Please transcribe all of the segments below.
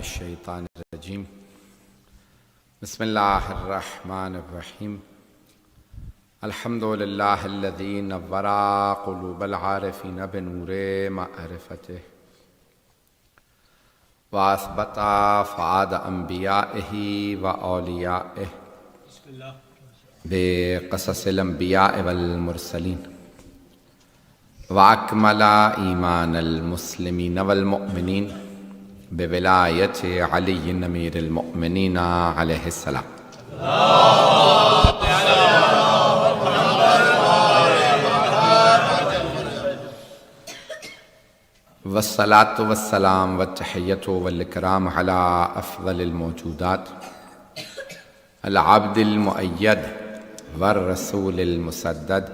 الشیطان الرجیم بسم اللہ الرحمن الرحیم الحمد للہ الذی نور قلوب العارفین بنور معرفتہ واثبت فؤاد انبیائہ واولیائہ بقصص الانبیاء والمرسلین واکمل ایمان المسلمین والمؤمنین بولایت علی امیر المؤمنین علیہ السلام والصلاة والسلام والتحیۃ والاکرام علی افضل الموجودات العبد المؤید والرسول المسدد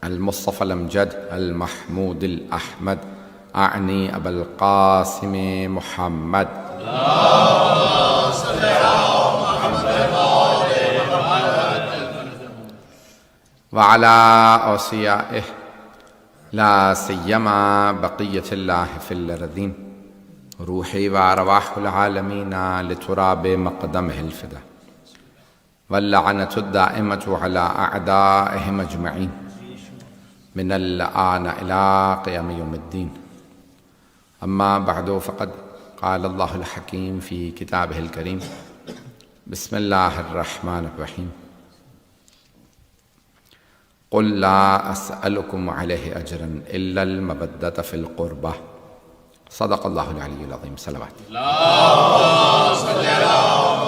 المصطفى الامجد المحمود الاحمد اعنی ابا القاسم محمد وعلى اوصیائہ لا سیما بقیۃ اللہ فی الارضین روحی وارواح العالمین لتراب مقدمہ الفدا واللعنۃ الدائمۃ علی اعدائہم اجمعین من الآن إلى قيام يوم الدين أما بعد فقد قال الله الحكيم في كتابه الكريم بسم الله الرحمن الرحيم قل لا أسألكم عليه أجرا إلا المودة في القربى صدق الله العلي العظيم صلوات اللهم صل على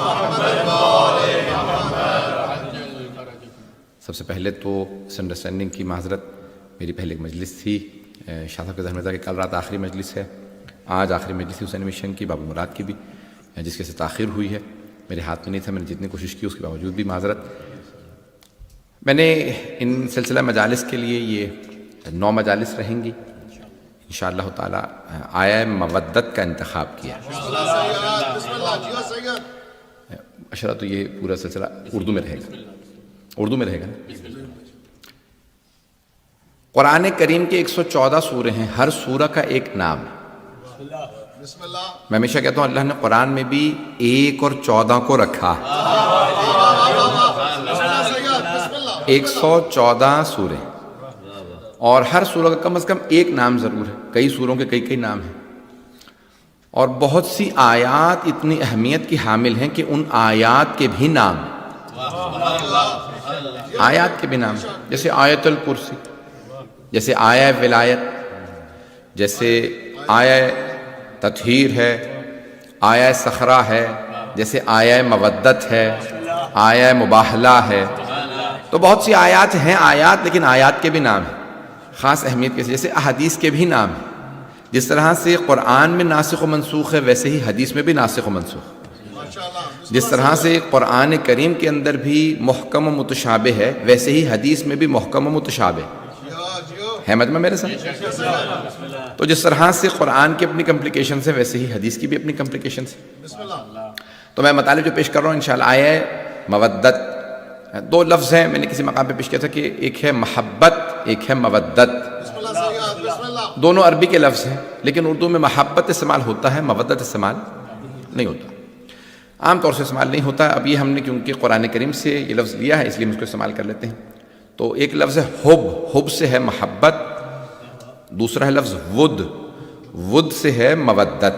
محمد. سب سے پہلے تو اس انڈرسٹینڈنگ کی معذرت، میری پہلے ایک مجلس تھی، شاہ صاحب کے ذہن میں تھا کہ کل رات آخری مجلس ہے، آج آخری مجلس تھی حسین مشن کی، بابو مراد کی بھی، جس کے سے تاخیر ہوئی ہے، میرے ہاتھ میں نہیں تھا، میں نے جتنی کوشش کی اس کے باوجود بھی معذرت. میں نے ان سلسلہ مجالس کے لیے یہ 9 مجالس رہیں گی انشاءاللہ تعالی آیہ مودت کا انتخاب کیا. اشرا تو یہ پورا سلسلہ اردو میں رہے گا نا. قرآن کریم کے 114 سورے ہیں، ہر سورہ کا ایک نام ہے. میں ہمیشہ کہتا ہوں اللہ نے قرآن میں بھی 1 اور 14 کو رکھا ہے. 114 سورے اور ہر سورہ کا کم از کم ایک نام ضرور ہے، کئی سوروں کے کئی نام ہیں، اور بہت سی آیات اتنی اہمیت کی حامل ہیں کہ ان آیات کے بھی نام جیسے آیت الکرسی، جیسے آیہ ولایت، جیسے آیہ تطہیر ہے، آیہ صخرہ ہے، جیسے آیہ مودت ہے، آیہ مباہلہ ہے. تو بہت سی آیات ہیں لیکن آیات کے بھی نام ہیں خاص اہمیت کے، جیسے احادیث کے بھی نام ہیں. جس طرح سے قرآن میں ناسخ و منسوخ ہے ویسے ہی حدیث میں بھی ناسخ و منسوخ. جس طرح سے قرآن کریم کے اندر بھی محکم و متشابہ ہے ویسے ہی حدیث میں بھی محکم و متشابہ ہے. مجمع میرے ساتھ؟ تو جس طرح سے قرآن کی اپنی کمپلیکیشنز ہیں ویسے ہی حدیث کی بھی اپنی کمپلیکیشنز ہیں. تو میں مطالب جو پیش کر رہا ہوں انشاءاللہ آیہ مودت. 2 لفظ ہیں، میں نے کسی مقام پہ پیش کیا تھا کہ ایک ہے محبت، ایک ہے مودت. دونوں عربی کے لفظ ہیں لیکن اردو میں محبت استعمال ہوتا ہے، مودت استعمال نہیں ہوتا، عام طور سے استعمال نہیں ہوتا. اب یہ ہم نے کیونکہ قرآن کریم سے یہ لفظ لیا ہے اس لیے ہم اس کو استعمال کر لیتے ہیں. تو ایک لفظ ہے حب سے ہے محبت، دوسرا ہے لفظ ود سے ہے مودت.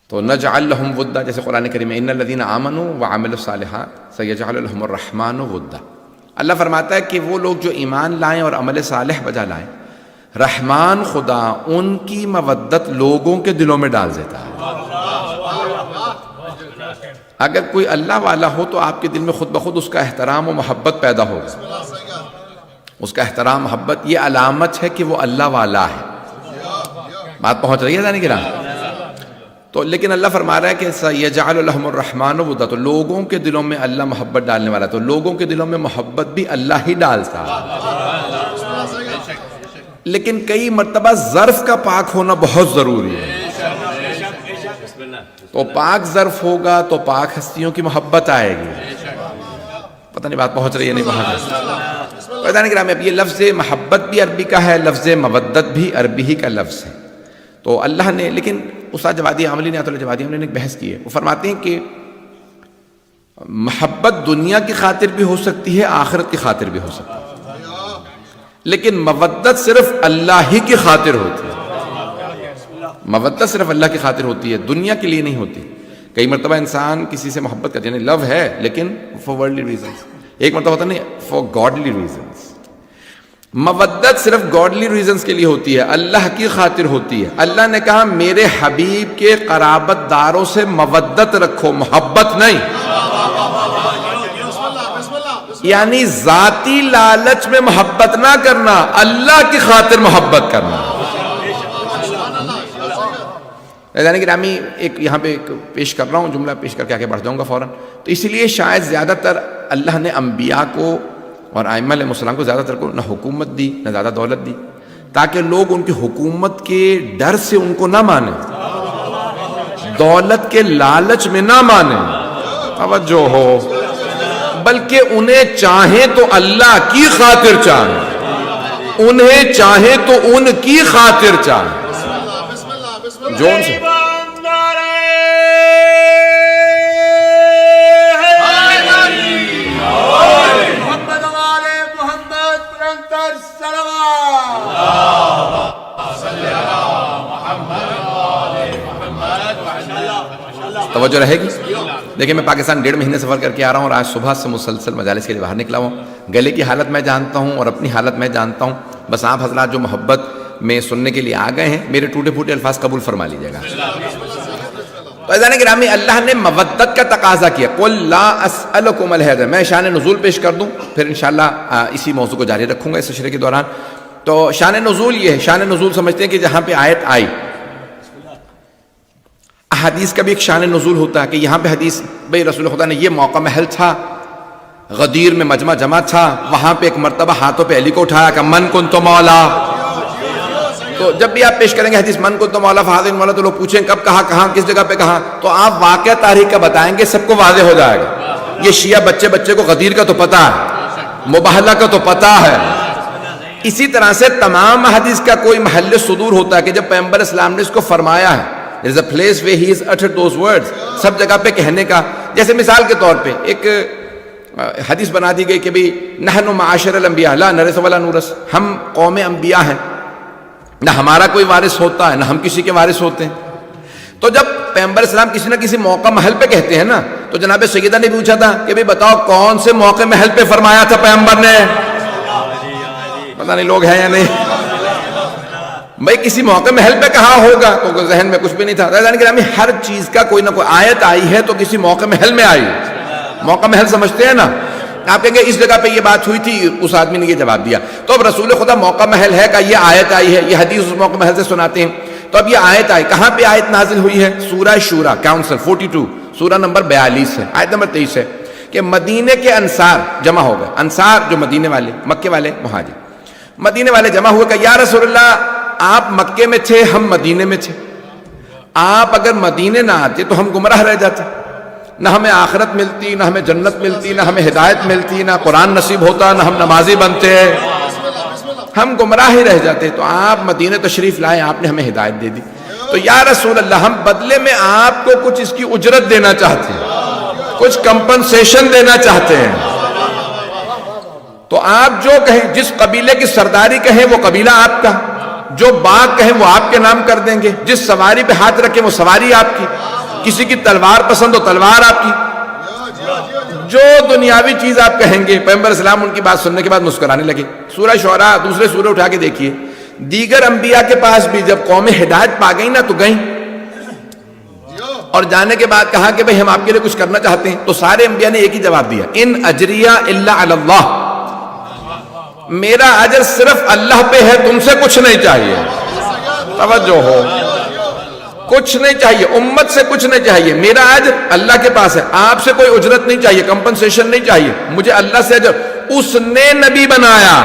تو نجعل لهم ودا، جیسے قرآن کریم میں ان الذین آمنوا وعملوا الصالحات سیجعل لهم الرحمن ودا. اللہ فرماتا ہے کہ وہ لوگ جو ایمان لائیں اور عمل صالح بجا لائیں، رحمان خدا ان کی مودت لوگوں کے دلوں میں ڈال دیتا ہے. اگر کوئی اللہ والا ہو تو آپ کے دل میں خود بخود اس کا احترام و محبت پیدا ہوگا. اس کا احترام محبت یہ علامت ہے کہ وہ اللہ والا ہے. بات پہنچ رہی ہے جانے کی راہ؟ تو لیکن اللہ فرما رہا ہے کہ سَيَجْعَلُ لَهُمُ الرَّحْمَنُ وُدًّا، تو لوگوں کے دلوں میں اللہ محبت ڈالنے والا، تو لوگوں کے دلوں میں محبت بھی اللہ ہی ڈالتا ہے. لیکن کئی مرتبہ ظرف کا پاک ہونا بہت ضروری ہے. تو پاک ظرف ہوگا تو پاک ہستیوں کی محبت آئے گی. پتہ نہیں بات پہنچ رہی ہے نہیں پہنچ رہی؟ پتہ نہیں کہ اب یہ لفظ محبت بھی عربی کا ہے، لفظ مودت بھی عربی ہی کا لفظ ہے. تو اللہ نے لیکن استاد جوادی عاملی نے، آیت اللہ جوادی عاملی نے ایک بحث کی ہے. وہ فرماتے ہیں کہ محبت دنیا کی خاطر بھی ہو سکتی ہے، آخرت کی خاطر بھی ہو سکتی ہے، لیکن مودت صرف اللہ ہی کی خاطر ہوتی ہے. مودت صرف اللہ کی خاطر ہوتی ہے، دنیا کے لیے نہیں ہوتی. کئی مرتبہ انسان کسی سے محبت کرتے ہیں، لو ہے لیکن فار ورلڈلی ریزنز. ایک مرتبہ ہوتا نہیں فار گاڈلی ریزنز. مودت صرف گاڈلی ریزنز کے لیے ہوتی ہے، اللہ کی خاطر ہوتی ہے. اللہ نے کہا میرے حبیب کے قرابت داروں سے مودت رکھو، محبت نہیں. یعنی ذاتی لالچ میں محبت نہ کرنا، اللہ کی خاطر محبت کرنا. یعنی گرامی ایک یہاں پہ پیش کر رہا ہوں، جملہ پیش کر کے آگے بڑھ جاؤں گا فوراً. تو اس لیے شاید زیادہ تر اللہ نے انبیاء کو اور ائمہ علیہ السلام کو زیادہ تر کو نہ حکومت دی نہ زیادہ دولت دی، تاکہ لوگ ان کی حکومت کے ڈر سے ان کو نہ مانیں، دولت کے لالچ میں نہ مانیں. توجہ ہو، بلکہ انہیں چاہیں تو اللہ کی خاطر چاہیں، انہیں چاہیں تو ان کی خاطر چاہیں. جو ان سے توجہ رہے گی. دیکھیں میں پاکستان 1.5 مہینے سفر کر کے آ رہا ہوں اور آج صبح سے مسلسل مجالس کے لیے باہر نکلا ہوں. گلے کی حالت میں جانتا ہوں اور اپنی حالت میں جانتا ہوں. بس آپ حضرات جو محبت میں سننے کے لیے آ گئے ہیں، میرے ٹوٹے پھوٹے الفاظ قبول فرما لیجیے گا. تو عزیزان گرامی، اللہ نے مودت کا تقاضا کیا. قل لا اسألکم الہدیہ. میں شان نزول پیش کر دوں، پھر انشاءاللہ اسی موضوع کو جاری رکھوں گا اس سلسلے کے دوران. تو شان نزول یہ ہے، شان نزول سمجھتے ہیں کہ جہاں پہ آیت آئی. حدیث کا بھی ایک شان نزول ہوتا ہے کہ یہاں پہ حدیث بھئی رسول خدا نے یہ موقع محل تھا، غدیر میں مجمع جمع تھا، وہاں پہ ایک مرتبہ ہاتھوں پہ علی کو اٹھایا کہ من کنت مولا. تو جب بھی آپ پیش کریں گے حدیث من کنت مولا فہذا مولا، تو لوگ پوچھیں کب کہا، کہاں، کس جگہ پہ کہاں، تو آپ واقعہ تاریخ کا بتائیں گے، سب کو واضح ہو جائے گا. یہ شیعہ بچے کو غدیر کا تو پتہ ہے، مباہلہ کا تو پتہ ہے. اسی طرح سے تمام حدیث کا کوئی محل صدور ہوتا ہے کہ جب پیغمبر اسلام نے اس کو فرمایا ہے. There is a place where he has uttered those words. سب جگہ پہ کہنے کا. جیسے مثال کے طور پہ ایک حدیث بنا دی گئی کہ بھی نحن معاشر الانبیاء لا نرث ولا نورث. ہم قوم انبیاء ہیں، نہ ہمارا کوئی وارث ہوتا ہے نہ ہم کسی کے وارث ہوتے ہیں. تو جب پیغمبر اسلام کسی نہ کسی موقع محل پہ کہتے ہیں نا، تو جناب سیدہ نے پوچھا تھا کہ بھی بتاؤ کون سے موقع محل پہ فرمایا تھا پیغمبر نے. پتہ نہیں لوگ ہیں یا نہیں بھائی، کسی موقع محل پہ کہاں ہوگا، تو ذہن میں کچھ بھی نہیں تھا. یعنی ہر چیز کا کوئی نہ کوئی آیت آئی ہے تو کسی موقع محل میں آئی. موقع محل سمجھتے ہیں نا. آپ کہیں گے اس جگہ پہ یہ بات ہوئی تھی، اس آدمی نے یہ جواب دیا. تو اب رسول خدا موقع محل ہے کہ یہ آیت آئی ہے، یہ حدیث اس موقع محل سے سناتے ہیں. تو اب یہ آیت آئی، کہاں پہ آیت نازل ہوئی ہے؟ سورہ شورا کاؤنسل 42 سورہ نمبر 42 ہے، آیت نمبر 23 ہے کہ مدینے کے انصار جمع ہو گئے. انصار جو مدینے والے، مکے والے مہاجر، مدینے والے جمع ہوئے کہ یا رسول اللہ آپ مکے میں تھے، ہم مدینے میں تھے. آپ اگر مدینے نہ آتے تو ہم گمراہ رہ جاتے، نہ ہمیں آخرت ملتی، نہ ہمیں جنت ملتی، نہ ہمیں ہدایت ملتی، نہ قرآن نصیب ہوتا، نہ ہم نمازی بنتے، ہم گمراہ ہی رہ جاتے. تو آپ مدینے تشریف لائے، آپ نے ہمیں ہدایت دے دی. تو یا رسول اللہ ہم بدلے میں آپ کو کچھ اس کی اجرت دینا چاہتے ہیں، کچھ کمپنسیشن دینا چاہتے ہیں. تو آپ جو کہیں، جس قبیلے کی سرداری کہیں وہ قبیلہ آپ کا، جو باغ کہیں وہ آپ کے نام کر دیں گے، جس سواری پہ ہاتھ رکھیں وہ سواری آپ کی، کسی کی تلوار پسند ہو تلوار آپ کی، جو دنیاوی چیز آپ کہیں گے. پیغمبر اسلام ان کی بات سننے کے بعد مسکرانے لگے. سورہ شعراء دوسرے سورہ اٹھا کے دیکھیے. دیگر انبیاء کے پاس بھی جب قومیں ہدایت پا گئی نا تو گئیں، اور جانے کے بعد کہا کہ بھئی ہم آپ کے لیے کچھ کرنا چاہتے ہیں. تو سارے انبیاء نے ایک ہی جواب دیا، ان اجریہ الا علی اللہ. میرا اجر صرف اللہ پہ ہے، تم سے کچھ نہیں چاہیے. توجہ ہو، کچھ نہیں چاہیے، امت سے کچھ نہیں چاہیے. میرا اجر اللہ کے پاس ہے، آپ سے کوئی اجرت نہیں چاہیے، کمپنسیشن نہیں چاہیے. مجھے اللہ سے اجر، اس نے نبی بنایا،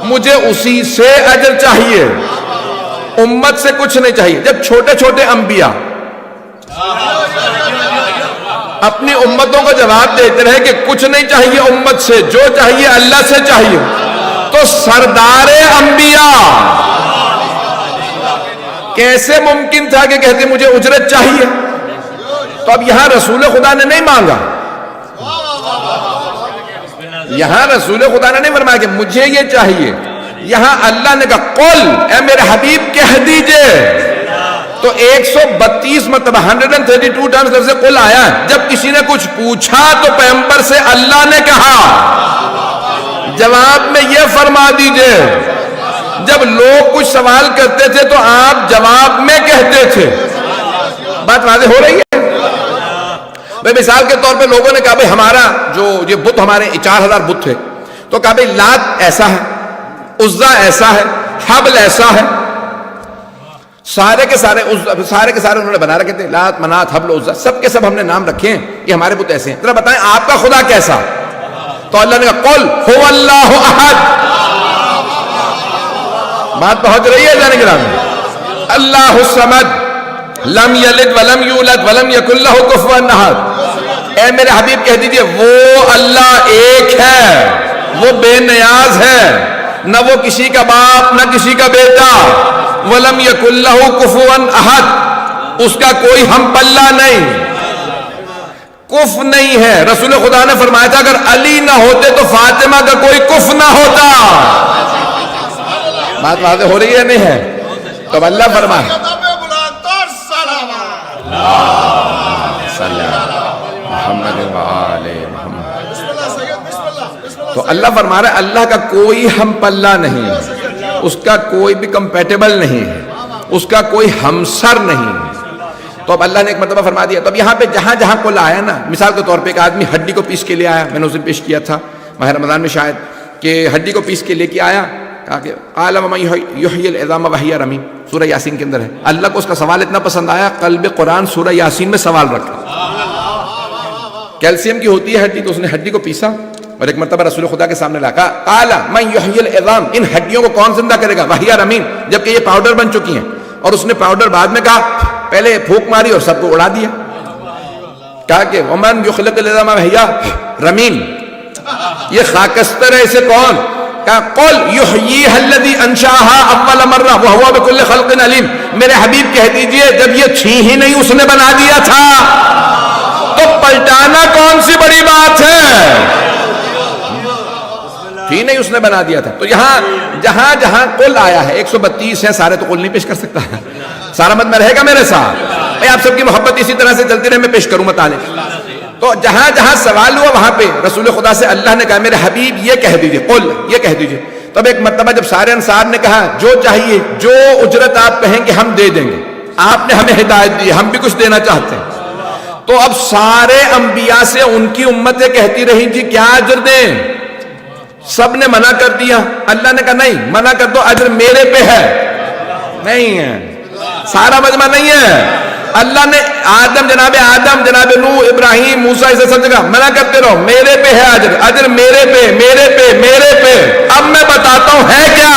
مجھے اسی سے اجر چاہیے، امت سے کچھ نہیں چاہیے. جب چھوٹے چھوٹے انبیاء اپنی امتوں کو جواب دیتے رہے کہ کچھ نہیں چاہیے امت سے، جو چاہیے اللہ سے چاہیے، تو سردار انبیاء کیسے ممکن تھا کہ کہتے مجھے اجرت چاہیے؟ تو اب یہاں رسول خدا نے نہیں مانگا، یہاں رسول خدا نے نہیں فرمایا کہ مجھے یہ چاہیے، یہاں اللہ نے کہا قل، اے میرے حبیب کہہ دیجئے۔ تو 132 مرتبہ 132 ٹائمز لفظ قل آیا ہے۔ جب کسی نے کچھ پوچھا تو پیغمبر سے اللہ نے کہا جواب میں یہ فرما دیجئے، جب لوگ کچھ سوال کرتے تھے تو آپ جواب میں کہتے تھے۔ بات واضح ہو رہی ہے؟ بھئی مثال کے طور پہ لوگوں نے کہا بھئی ہمارا جو یہ بت، ہمارے 4000 بت تھے، تو کہا بھئی لات ایسا ہے، عزا ایسا ہے، حبل ایسا ہے، سارے کے سارے انہوں نے بنا رکھے تھے، لات منات حبل عزا، سب کے سب ہم نے نام رکھے ہیں، یہ ہمارے بت ایسے ہیں، ذرا بتائیں آپ کا خدا کیسا؟ تو اللہ نے کہا قل هو اللہ احد۔ بات پہنچ رہی ہے جانے گرامی؟ اللہ الصمد لم یلد ولم یولد ولم یکن لہ کفوا احد۔ اے میرے حبیب کہہ دیجئے وہ اللہ ایک ہے، وہ بے نیاز ہے، نہ وہ کسی کا باپ نہ کسی کا بیٹا، ولم یکن لہ کفوا احد، اس کا کوئی ہم پلہ نہیں، کف نہیں ہے۔ رسول خدا نے فرمایا تھا اگر علی نہ ہوتے تو فاطمہ کا کوئی کف نہ ہوتا۔ بات واضح ہو رہی ہے نہیں ہے؟ تو اللہ فرمایا تو اللہ فرما رہا ہے اللہ کا کوئی ہم پلہ نہیں ہے، اس کا کوئی بھی کمپیٹیبل نہیں ہے، اس کا کوئی ہمسر نہیں ہے۔ تو اب اللہ نے ایک مرتبہ فرما دیا۔ تو اب یہاں پہ جہاں جہاں قل آیا نا، مثال کے طور پہ ایک آدمی ہڈی کو پیس کے لے آیا، میں نے اسے پیش کیا تھا ماہ رمضان میں شاید، کہ ہڈی کو پیس کے لے کے آیا، کہا کہ قال ومن یحیی العظام وہی رمیم، سورہ یاسین کے اندر ہے۔ اللہ کو اس کا سوال اتنا پسند آیا، قلب قرآن سورہ یاسین میں سوال رکھا۔ کیلشیم کی ہوتی ہے ہڈی، تو اس نے ہڈی کو پیسا اور ایک مرتبہ رسول خدا کے سامنے لایا، قال من یحیی العظام، ان ہڈیوں کو کون زندہ کرے گا، وہی رمیم، جبکہ یہ پاؤڈر بن چکی ہیں۔ اور اس نے پاؤڈر بعد میں کہا، پہلے پھونک ماری اور سب کو اڑا دیا، کہا کہ ومن یخلق العظام وہی رمیم، یہ خاکستر ہے، اسے کون؟ کہا قل یحییھا الذی انشأھا اول مرہ وہو بکل خلق علیم۔ میرے حبیب کہہ دیجئے جب یہ تھی ہی نہیں اس نے بنا دیا تھا، تو پلٹانا کون سی بڑی بات ہے؟ تھی نہیں اس نے بنا دیا تھا۔ تو یہاں جہاں جہاں قل آیا ہے 132 ہے، سارے تو قل نہیں پیش کر سکتا، سارا مت میں رہے گا میرے ساتھ؟ آپ سب کی محبت اسی طرح سے چلتی رہے، میں پیش کروں مطالعے۔ تو جہاں جہاں سوال ہوا وہاں پہ رسول خدا سے اللہ نے کہا میرے حبیب یہ کہہ دیجئے، قل یہ کہہ دیجئے۔ تب ایک مرتبہ جب سارے انصار نے کہا جو چاہیے، جو اجرت آپ کہیں گے ہم دے دیں گے، آپ نے ہمیں ہدایت دی، ہم بھی کچھ دینا چاہتے ہیں۔ تو اب سارے انبیاء سے ان کی امتیں کہتی رہیں جی کیا اجر دیں؟ سب نے منع کر دیا۔ اللہ نے کہا نہیں، منع کر دو، اجر میرے پہ ہے۔ نہیں ہے، سارا مجمع نہیں ہے۔ اللہ نے جناب آدم، جناب نوح، ابراہیم، موسیٰ، اسے سب جگہ منع کرتے رہو، میرے پہ ہے اجر، اجر میرے پہ، میرے پہ، میرے پہ۔ اب میں بتاتا ہوں ہے کیا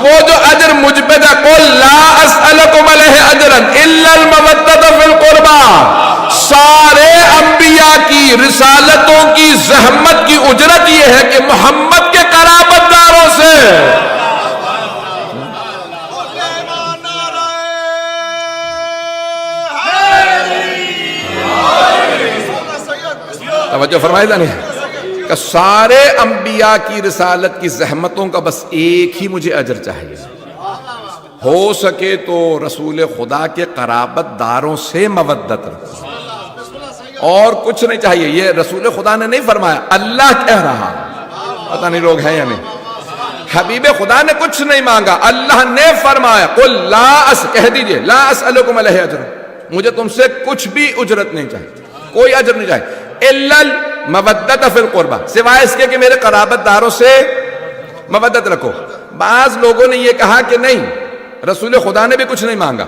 وہ جو اجر مجھ پہ تھا، قل لا اسألکم علیہ اجرا الا المودۃ فی القربى۔ سارے انبیاء کی رسالتوں کی زحمت کی اجرت یہ ہے کہ محمد کے قرابت داروں سے توجہ فرمائے جانے کہ سارے انبیاء کی رسالت کی زحمتوں کا بس ایک ہی مجھے اجر چاہیے، ہو سکے تو رسول خدا کے قرابت داروں سے مودت رکھو، اور کچھ نہیں چاہیے۔ یہ رسول خدا نے نہیں فرمایا، اللہ کہہ رہا، پتہ نہیں لوگ ہیں یا نہیں۔ حبیب خدا نے کچھ نہیں مانگا، اللہ نے فرمایا قل کہہ دیجئے لا اسألکم علیہ اجر، مجھے تم سے کچھ بھی اجرت نہیں چاہیے، کوئی اجر نہیں چاہیے، الا المودۃ فی القربى، سوائے اس کے کہ میرے قرابت داروں سے مودت رکھو۔ بعض لوگوں نے یہ کہا کہ نہیں، رسول خدا نے بھی کچھ نہیں مانگا،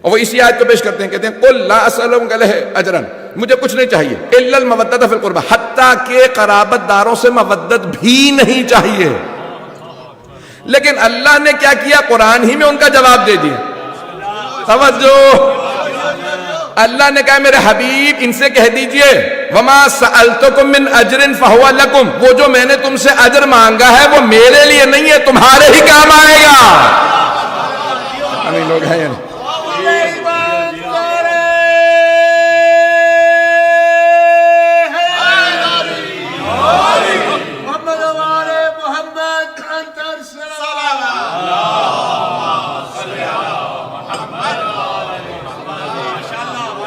اور وہ اسی آیت کو پیش کرتے ہیں، کہتے ہیں قل لا اسألکم علیہ اجرا، مجھے کچھ نہیں چاہیے، الا المودۃ فی القربى، حتیٰ کہ قرابت داروں سے مودت بھی نہیں چاہیے۔ لیکن اللہ نے کیا کیا، قرآن ہی میں ان کا جواب دے دیا۔ توجہ، اللہ نے کہا میرے حبیب ان سے کہہ دیجئے وما سألتکم من اجر فہو لکم، وہ جو میں نے تم سے اجر مانگا ہے وہ میرے لیے نہیں ہے، تمہارے ہی کام آئے گا۔ لوگ ہیں یعنی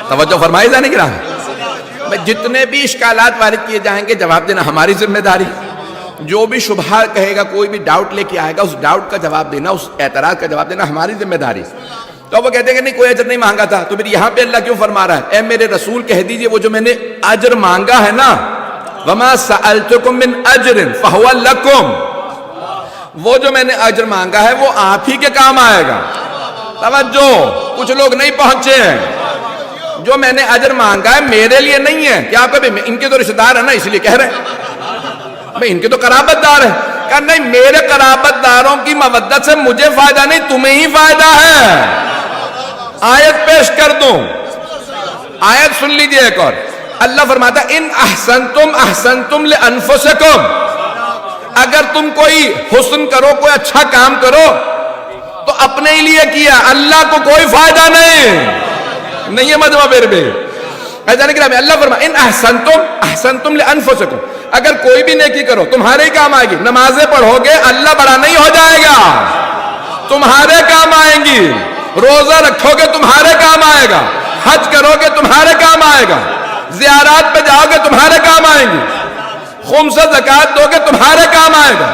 توجہ فرمائی جانے کی راہ میں جتنے بھی اشکالات وارد کیے جائیں گے جواب دینا ہماری ذمہ داری. جو بھی شبہہ کہے گا کوئی بھی ڈاؤٹ لے کے آئے گا اس ڈاؤٹ کا جواب دینا اس اعتراض کا جواب دینا ہماری ذمہ داری. تو وہ کہتے ہیں کہ نہیں کوئی اجر نہیں مانگا تھا تو پھر یہاں پہ اللہ کیوں فرما رہا ہے اے میرے رسول کہہ دیجئے وہ جو میں نے اجر مانگا ہے نا وَمَا سَأَلْتُكُم مِّنْ أَجْرٍ فَهُوَ لَكُمْ وہ جو میں نے اجر مانگا ہے وہ آپ ہی کے کام آئے گا. توجہ کچھ لوگ نہیں پہنچے ہیں. جو میں نے اجر مانگا ہے میرے لیے نہیں ہے. کیا آپ کبھی ان کے تو رشتہ دار ہیں نا اس لیے کہہ رہے ہیں بھئی ان کے تو قرابت دار ہیں. کہ نہیں میرے قرابت داروں کی مودت سے مجھے فائدہ نہیں تمہیں ہی فائدہ ہے. آیت پیش کر دوں آیت سن لیجئے ایک اور. اللہ فرماتا ہے ان احسنتم احسنتم لانفسکم اگر تم کوئی حسن کرو کوئی اچھا کام کرو تو اپنے ہی لیے کیا اللہ کو کوئی فائدہ نہیں ہے مجمع پھر بھی اللہ فرماتا ان احسنتم احسنتم لانفسکم اگر کوئی بھی نیکی کرو تمہارے ہی کام آئے گی. نمازیں پڑھو گے اللہ بڑا نہیں ہو جائے گا تمہارے کام آئیں گی. روزہ رکھو گے تمہارے کام آئے گا. حج کرو گے تمہارے کام آئے گا. زیارات پہ جاؤ گے تمہارے کام آئیں گی. خمس زکات دو گے تمہارے کام آئے گا.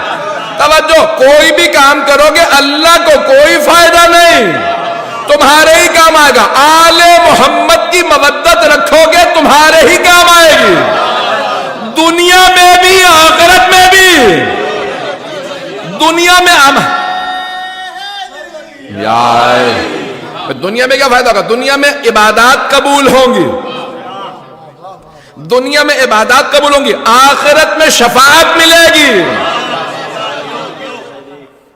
توجہ کوئی بھی کام کرو گے اللہ کو کوئی فائدہ نہیں تمہارے ہی کام آئے گا. آل محمد کی مودت رکھو گے تمہارے ہی کام آئے گی دنیا میں بھی آخرت میں بھی. دنیا میں دنیا میں کیا فائدہ ہوگا دنیا میں عبادات قبول ہوں گی دنیا میں عبادات قبول ہوں گی آخرت میں شفاعت ملے گی.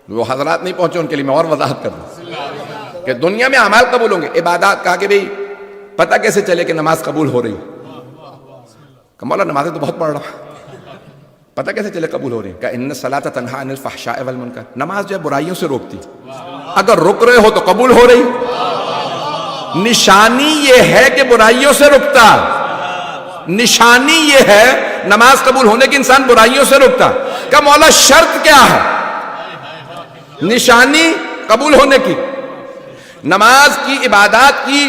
وہ حضرات نہیں پہنچے ان کے لیے میں اور وضاحت کر دوں کہ دنیا میں اعمال قبول ہوں گے عبادات کہا کہ بھئی پتہ کیسے چلے کہ نماز قبول ہو رہی کہ مولا نمازیں تو بہت پڑھ رہا پتہ کیسے چلے قبول ہو رہی کہ ان الصلاۃ تنہی عن الفحشاء والمنکر نماز جو ہے برائیوں سے روکتی اگر رک رہے ہو تو قبول ہو رہی. نشانی یہ ہے کہ برائیوں سے رکتا نشانی یہ ہے نماز قبول ہونے کی انسان برائیوں سے رکتا کہ مولا شرط کیا ہے نشانی قبول ہونے کی نماز کی عبادات کی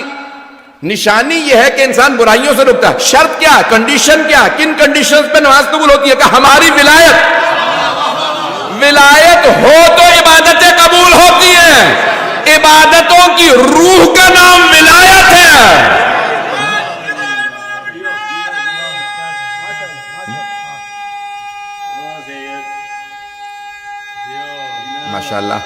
نشانی یہ ہے کہ انسان برائیوں سے رکتا ہے. شرط کیا کنڈیشن کیا کن کنڈیشنز پہ نماز قبول ہوتی ہے کہ ہماری ولایت ہو تو عبادتیں قبول ہوتی ہیں. عبادتوں کی روح کا نام ولایت ہے. ماشاءاللہ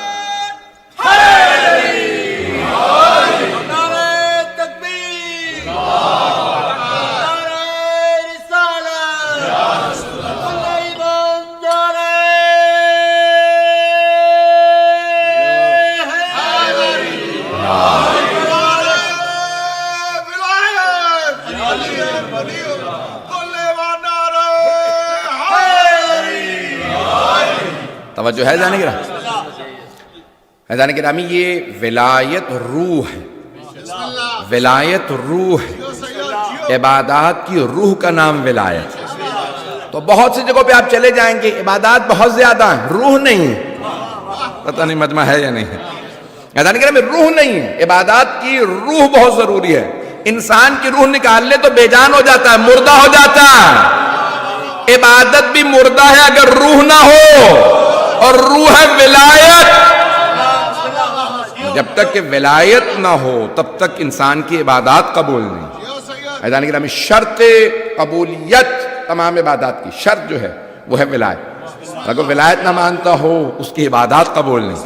توجہ ہے جانے کی رامی یہ ولایت روح ہے ولایت روح ہے عبادات کی روح کا نام ولایت. تو بہت سی جگہوں پہ آپ چلے جائیں گے عبادات بہت زیادہ ہیں روح نہیں ہے. پتہ نہیں مجمع ہے یا نہیں ہے روح نہیں ہے. عبادات کی روح بہت ضروری ہے. انسان کی روح نکال لے تو بے جان ہو جاتا ہے مردہ ہو جاتا ہے. عبادت بھی مردہ ہے اگر روح نہ ہو اور روح ہے ولایت. جب تک کہ ولایت نہ ہو تب تک انسان کی عبادات قبول نہیں. شرط قبولیت تمام عبادات کی شرط جو ہے وہ ہے ولایت. اگر ولایت نہ مانتا ہو اس کی عبادات قبول نہیں.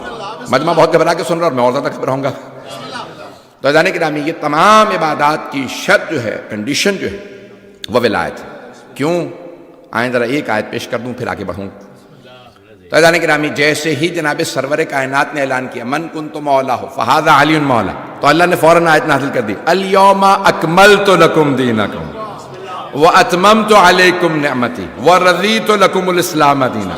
مجمع بہت گھبرا کے سن رہا اور میں اور زیادہ گھبراؤں گا. تو جانے کی رامی یہ تمام عبادات کی شرط جو ہے کنڈیشن جو ہے وہ ولایت ہے. کیوں آئیں ذرا ایک آیت پیش کر دوں پھر آگے بڑھوں. تو جانے کی رامی جیسے ہی جناب سرور کائنات نے اعلان کیا من کنت مولا ہو فہذا علی مولا تو اللہ نے فوراً آیت نازل کر دی الیوم اکملت لکم دینکم واتممت علیکم نعمتی ورضیت لکم الاسلام دینا.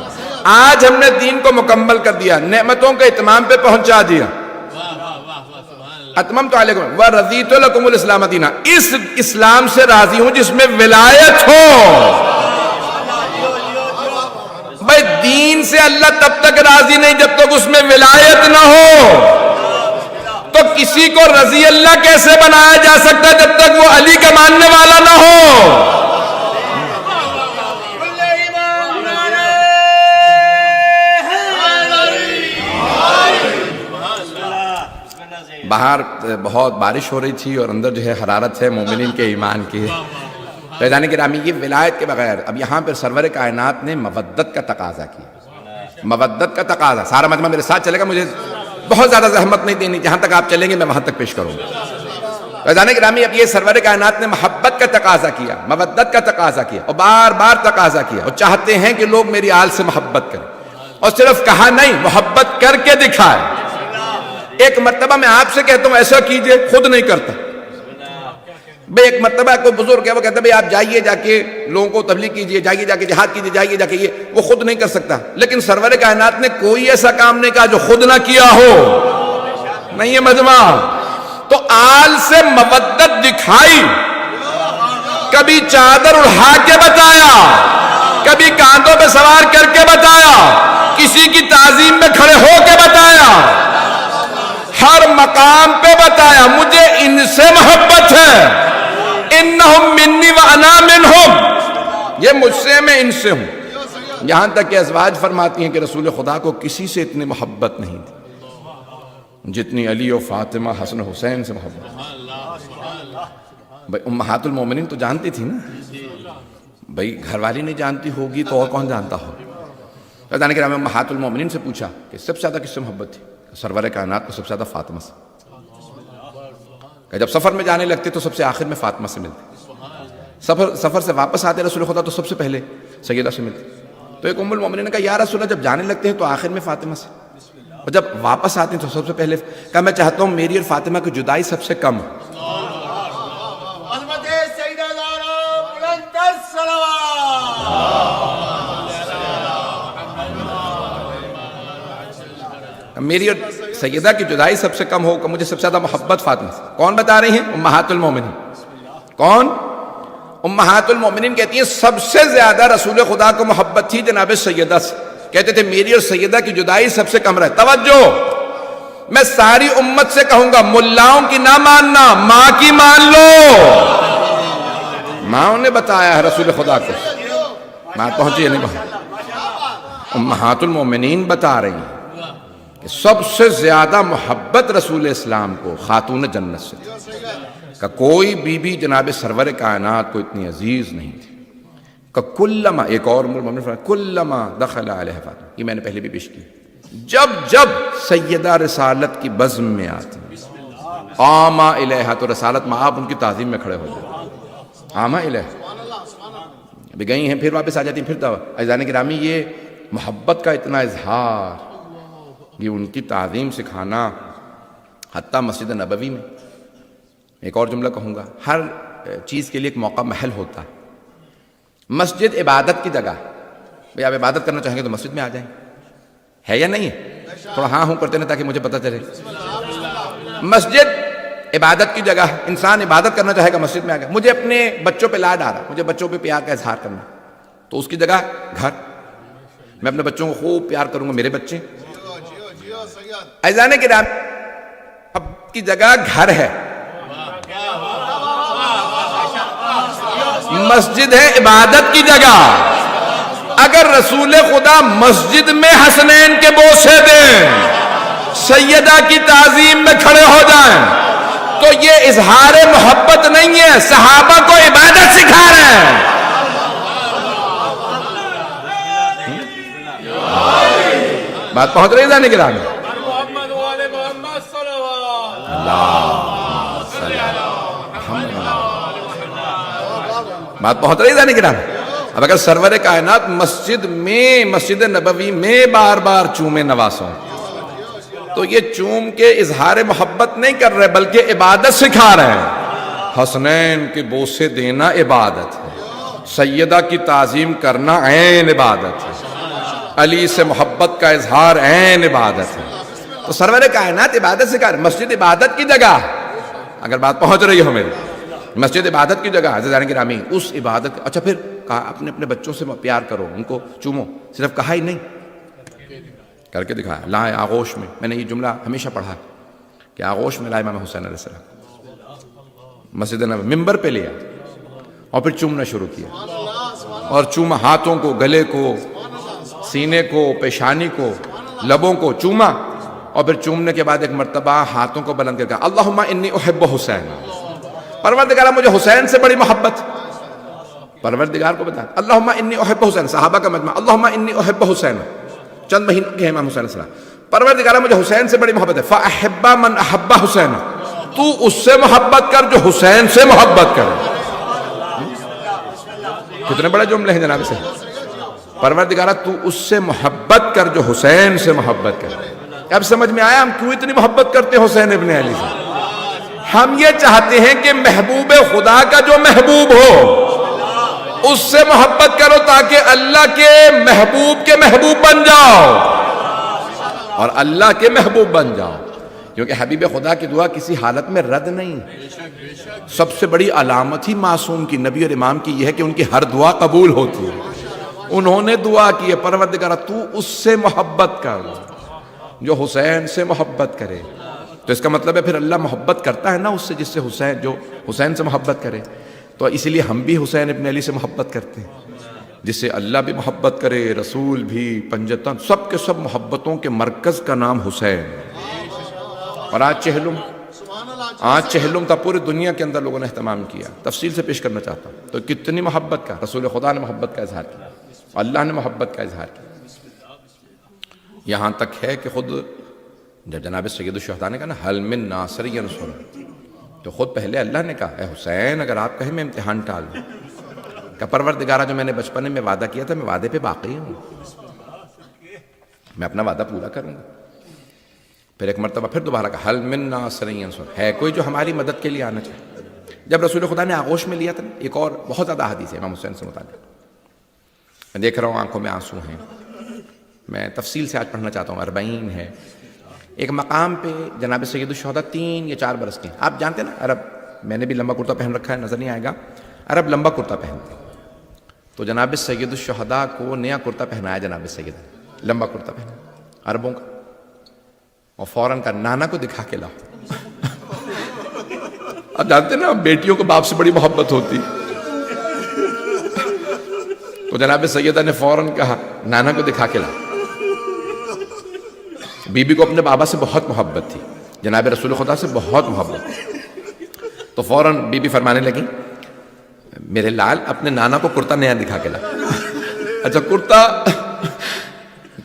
آج ہم نے دین کو مکمل کر دیا نعمتوں کے اتمام پہ پہنچا دیا. اتممت علیکم ورضیت لکم الاسلام دینا، اس اسلام سے راضی ہوں جس میں ولایت ہو۔ بھائی دین سے اللہ تب تک راضی نہیں جب تک اس میں ولایت نہ ہو۔ تو کسی کو رضی اللہ کیسے بنایا جا سکتا ہے جب تک وہ علی کا ماننے والا نہ ہو؟ باہر بہت بارش ہو رہی تھی اور اندر جو ہے حرارت ہے مومنین کے ایمان کی۔ فیضان گرامی یہ ولایت کے بغیر، اب یہاں پر سرور کائنات نے مودت کا تقاضا کیا، مودت کا تقاضا۔ سارا مجمع میرے ساتھ چلے گا، مجھے بہت زیادہ زحمت نہیں دینی، جہاں تک آپ چلیں گے میں وہاں تک پیش کروں گا۔ فیضان گرامی اب یہ سرور کائنات نے محبت کا تقاضا کیا، مودت کا تقاضا کیا، اور بار بار تقاضا کیا، اور چاہتے ہیں کہ لوگ میری آل سے محبت کریں، اور صرف کہا نہیں، محبت کر کے دکھائے۔ ایک مرتبہ میں آپ سے کہتا ہوں ایسا کیجئے، خود نہیں کرتا۔ بھئی ایک مرتبہ کوئی بزرگ ہے، وہ کہتا ہے بھئی آپ جائیے جا کے لوگوں کو تبلیغ کیجئے، جائیے جا کے جہاد کیجئے، جائیے جا کے یہ، وہ خود نہیں کر سکتا۔ لیکن سرور کائنات نے کوئی ایسا کام نہیں کہا جو خود نہ کیا ہو۔ نہیں ہے مجمع؟ تو آل سے مودت دکھائی، کبھی چادر اڑھا کے بتایا، کبھی کاندھوں پہ سوار کر کے بتایا، کسی کی تعظیم میں کھڑے ہو کے بتایا، ہر مقام پہ بتایا مجھے ان سے محبت ہے۔ انہم منی وانا منہم، یہ مجھ سے میں ان سے ہوں۔ یہاں تک کہ ازواج فرماتی ہیں کہ رسول خدا کو کسی سے اتنی محبت نہیں تھی جتنی علی و فاطمہ حسن حسین سے محبت۔ بھئی امہات المومنین تو جانتی تھی نا، بھئی گھر والی نہیں جانتی ہوگی تو اور کون جانتا ہو؟ فیضان کرام امہات المومنین سے پوچھا کہ سب سے زیادہ کس سے محبت تھی؟ سرور کائنات کو سب سے زیادہ فاطمہ سے۔ کہ جب سفر میں جانے لگتے تو سب سے آخر میں فاطمہ سے ملتے، سفر سے واپس آتے رسول خدا تو سب سے پہلے سیدہ سے ملتے۔ تو ایک ام المومنین نے کہا یا رسول اللہ جب جانے لگتے ہیں تو آخر میں فاطمہ سے، اور جب واپس آتے ہیں تو سب سے پہلے۔ کہا میں چاہتا ہوں میری اور فاطمہ کی جدائی سب سے کم۔ میری اور سیدہ کی جدائی سب سے کم ہو، کہ مجھے سب سے زیادہ محبت فاطمہ سے۔ کون بتا رہی ہیں؟ امہات المومنین۔ کون؟ امہات المومنین کہتی ہیں سب سے زیادہ رسول خدا کو محبت تھی جناب سیدہ سے۔ کہتے تھے میری اور سیدہ کی جدائی سب سے کم رہے۔ توجہ، میں ساری امت سے کہوں گا ملاؤں کی نہ ماننا، ماں کی مان لو۔ ماں نے بتایا ہے رسول خدا کو، بات پہنچی ہے نہیں پہنچی؟ امہات المومنین بتا رہی ہیں کہ سب سے زیادہ محبت رسول اسلام کو خاتون جنت سے تھی، کہ کوئی بی بی جناب سرور کائنات کو اتنی عزیز نہیں تھی۔ کہ کلما، ایک اور کلما دخل علیہ فاطمہ، یہ میں نے پہلے بھی پیش کی، جب جب سیدہ رسالت کی بزم میں آتی آما الیہا، تو رسالت میں آپ ان کی تعظیم میں کھڑے ہو جائیں، آما الیہا۔ ابھی گئی ہیں پھر واپس آ جاتی ہیں، پھر عزیزان گرامی یہ محبت کا اتنا اظہار، یہ ان کی تعظیم سکھانا، حتیٰ مسجد نبوی میں۔ ایک اور جملہ کہوں گا، ہر چیز کے لیے ایک موقع محل ہوتا ہے۔ مسجد عبادت کی جگہ، بھئی آپ عبادت کرنا چاہیں گے تو مسجد میں آ جائیں، ہے یا نہیں ہے؟ تھوڑا ہاں ہوں کرتے نا تاکہ مجھے پتہ چلے۔ مسجد عبادت کی جگہ، انسان عبادت کرنا چاہے گا مسجد میں آ گیا۔ مجھے اپنے بچوں پہ لاڈ آ رہا، مجھے بچوں پہ پیار کا اظہار کرنا، تو اس کی جگہ گھر، میں اپنے بچوں کو خوب پیار کروں گا، میرے بچے۔ عزیزان کرام اب کی جگہ گھر ہے، مسجد ہے عبادت کی جگہ۔ اگر رسول خدا مسجد میں حسنین کے بوسے دیں، سیدہ کی تعظیم میں کھڑے ہو جائیں، تو یہ اظہار محبت نہیں ہے، صحابہ کو عبادت سکھا رہے ہیں۔ بات پہنچ رہی ہے جانے کے رانے؟ بات پہنچ رہی ہے جانے کے رانے؟ اب اگر سرور کائنات مسجد میں، مسجد نبوی میں بار بار چومے نواسوں، تو یہ چوم کے اظہار محبت نہیں کر رہے بلکہ عبادت سکھا رہے ہیں۔ حسنین کے بوسے دینا عبادت ہے، سیدہ کی تعظیم کرنا عین عبادت ہے، علی سے محبت کا اظہار عین عبادت ہے۔ تو سرور کائنات عبادت سے کہا مسجد عبادت کی جگہ، اگر بات پہنچ رہی ہو میری، مسجد عبادت کی جگہ عزیزان گرامی، اس عبادت. اچھا پھر کہا اپنے اپنے بچوں سے پیار کرو، ان کو چومو، صرف کہا ہی نہیں، کر کے دکھایا. لائے آغوش میں نے یہ جملہ ہمیشہ پڑھا کہ آغوش میں لائے امام حسین علیہ السلام، مسجد نبوی ممبر پہ لیا اور پھر چومنا شروع کیا، اور چوما ہاتھوں کو، گلے کو، سینے کو، پیشانی کو، لبوں کو چوما، اور پھر چومنے کے بعد ایک مرتبہ ہاتھوں کو بلند کر کے اللہم انی احب حسین، پروردگارہ مجھے حسین سے بڑی محبت. پروردگار کو بتا اللہم انی احب حسین، صحابہ کا مجمع اللہم انی احب حسین، چند مہینے کے امام حسین علیہ السلام، پروردگارہ مجھے حسین سے بڑی محبت ہے. فاحب من احب حسین، تو اس سے محبت کر جو حسین سے محبت کرے. کتنے بڑے جملے ہیں جناب سے. پروردگارہ تو اس سے محبت کر جو حسین سے محبت کرے. اب سمجھ میں آیا ہم کیوں اتنی محبت کرتے ہیں حسین ابن علی سے. ہم یہ چاہتے ہیں کہ محبوب خدا کا جو محبوب ہو اس سے محبت کرو تاکہ اللہ کے محبوب بن جاؤ اور اللہ کے محبوب بن جاؤ. کیونکہ حبیب خدا کی دعا کسی حالت میں رد نہیں. سب سے بڑی علامت ہی معصوم کی، نبی اور امام کی یہ ہے کہ ان کی ہر دعا قبول ہوتی ہے. انہوں نے دعا کی ہے پروردگارہ تو اس سے محبت کر جو حسین سے محبت کرے. تو اس کا مطلب ہے پھر اللہ محبت کرتا ہے نا اس سے جس سے حسین سے محبت کرے. تو اس لیے ہم بھی حسین ابن علی سے محبت کرتے ہیں، جس سے اللہ بھی محبت کرے، رسول بھی، پنجتن، سب کے سب محبتوں کے مرکز کا نام حسین. اور آج چہلم تھا پوری دنیا کے اندر لوگوں نے اہتمام کیا. تفصیل سے پیش کرنا چاہتا ہوں. تو کتنی محبت کا رسول خدا نے محبت کا اظہار کیا، اللہ نے محبت کا اظہار کیا. یہاں تک ہے کہ خود جب جناب سید الشہداء نے کہا نا حل من ناصر ینصر، تو خود پہلے اللہ نے کہا اے حسین اگر آپ کہیں میں امتحان ٹال دوں، کہ پروردگارہ جو میں نے بچپنے میں وعدہ کیا تھا میں وعدے پہ باقی ہوں، میں اپنا وعدہ پورا کروں گا. پھر ایک مرتبہ پھر دوبارہ کہا حل من ناصر ینصر، ہے کوئی جو ہماری مدد کے لیے آنا چاہے. جب رسول خدا نے آغوش میں لیا تھا ایک اور بہت زیادہ حدیث ہے امام حسین سے متعلق، میں دیکھ رہا ہوں آنکھوں میں آنسو ہیں، میں تفصیل سے آج پڑھنا چاہتا ہوں. 40 ہے. ایک مقام پہ جناب سید الشہداء 3 یا 4 برس کے، آپ جانتے ہیں نا عرب، میں نے بھی لمبا کرتا پہن رکھا ہے، نظر نہیں آئے گا، عرب لمبا کرتا پہنتے. تو جناب سید الشہداء کو نیا کرتا پہنایا جناب سید، لمبا کرتا پہنا عربوں کا، اور فوراً کا نانا کو دکھا کے لاؤ. آپ جانتے ہیں نا بیٹیوں کو باپ سے بڑی محبت ہوتی. تو جناب سیدہ نے فوراً کہا نانا کو دکھا کے لاؤ. بی بی کو اپنے بابا سے بہت محبت تھی، جناب رسول خدا سے بہت محبت. تو فوراً بی بی فرمانے لگی میرے لال اپنے نانا کو کرتا نیا دکھا کے لا. اچھا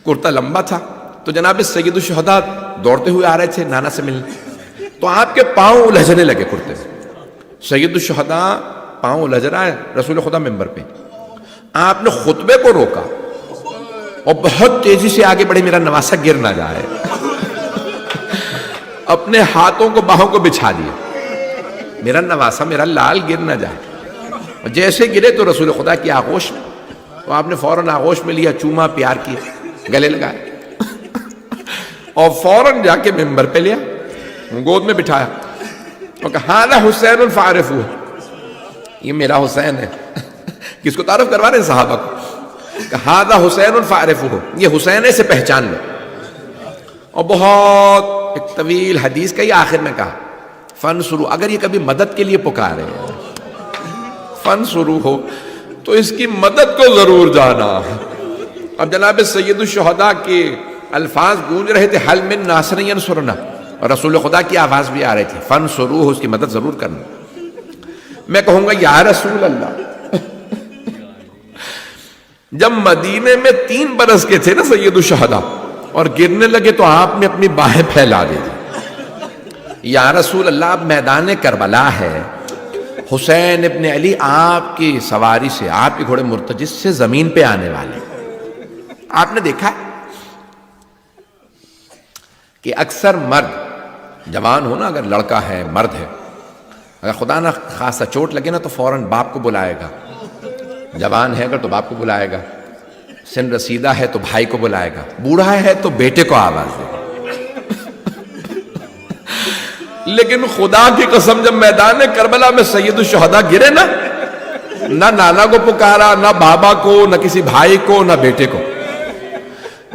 کرتا لمبا تھا. تو جناب سید الشہداء دوڑتے ہوئے آ رہے تھے نانا سے ملنے، تو آپ کے پاؤں الجھنے لگے کرتے سے. سید الشہداء پاؤں الجھ رہا ہے، رسول خدا ممبر پہ. آپ نے خطبے کو روکا اور بہت تیزی سے آگے بڑھے میرا نواسہ گر نہ جائے. اپنے ہاتھوں کو باہوں کو بچھا دیا، میرا نواسہ میرا لال گر نہ جائے. اور جیسے گرے تو رسول خدا کی آغوش میں، تو آپ نے فوراً آغوش میں لیا، چوما، پیار کیا، گلے لگائے، اور فوراً جا کے ممبر پہ لیا، گود میں بٹھایا اور کہا ہذا حسین فاعرفہ، یہ میرا حسین ہے. کس کو تعارف کروا رہے ہیں؟ صحابہ کو. کہا ہذا حسین فاعرفہ، یہ حسین ہے، اسے پہچان لو. اور بہت ایک طویل حدیث کا ہی آخر میں کہا فانصروا، اگر یہ کبھی مدد کے لیے پکارے فانصروا ہو تو اس کی مدد کو ضرور جانا. اب جناب سید الشہداء کے الفاظ گونج رہے تھے حل من ناصر ینصرنا، اور رسول خدا کی آواز بھی آ رہی تھی فانصروا، اس کی مدد ضرور کرنا. میں کہوں گا یا رسول اللہ، جب مدینے میں 3 برس کے تھے نا سید الشہداء اور گرنے لگے تو آپ نے اپنی باہیں پھیلا دی تھی. یا رسول اللہ اب میدان کربلا ہے، حسین ابن علی آپ کی سواری سے، آپ کے گھوڑے مرتجس سے زمین پہ آنے والے. آپ نے دیکھا ہے کہ اکثر مرد جوان ہو نا، اگر لڑکا ہے مرد ہے، اگر خدا نہ خاصا چوٹ لگے نا تو فوراً باپ کو بلائے گا. جوان ہے اگر تو باپ کو بلائے گا، سن رسیدہ ہے تو بھائی کو بلائے گا، بوڑھا ہے تو بیٹے کو آواز دے گا. لیکن خدا کی قسم جب میدان کربلا میں سید الشہداء گرے نا، نہ نانا کو پکارا، نہ بابا کو، نہ کسی بھائی کو، نہ بیٹے کو.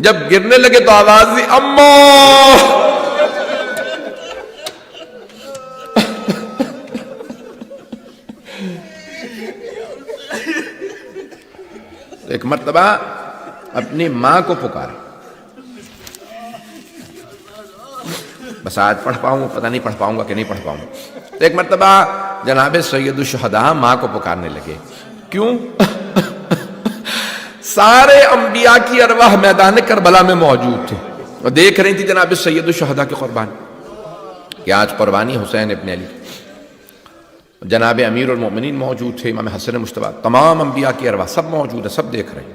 جب گرنے لگے تو آواز دی اماں. ایک مرتبہ اپنی ماں کو پکارا. بس آج پڑھ پاؤں، پتہ نہیں پڑھ پاؤں گا کہ نہیں پڑھ پاؤں گا. تو ایک مرتبہ جناب سید الشہداء ماں کو پکارنے لگے. کیوں؟ سارے انبیاء کی ارواح میدان کربلا میں موجود تھے اور دیکھ رہی تھی جناب سید الشہداء کی قربانی کہ آج قربانی حسین ابن علی. جناب امیر المومنین موجود تھے، امام حسن مجتبیٰ، تمام انبیاء کی ارواح سب موجود ہے، سب دیکھ رہے ہیں.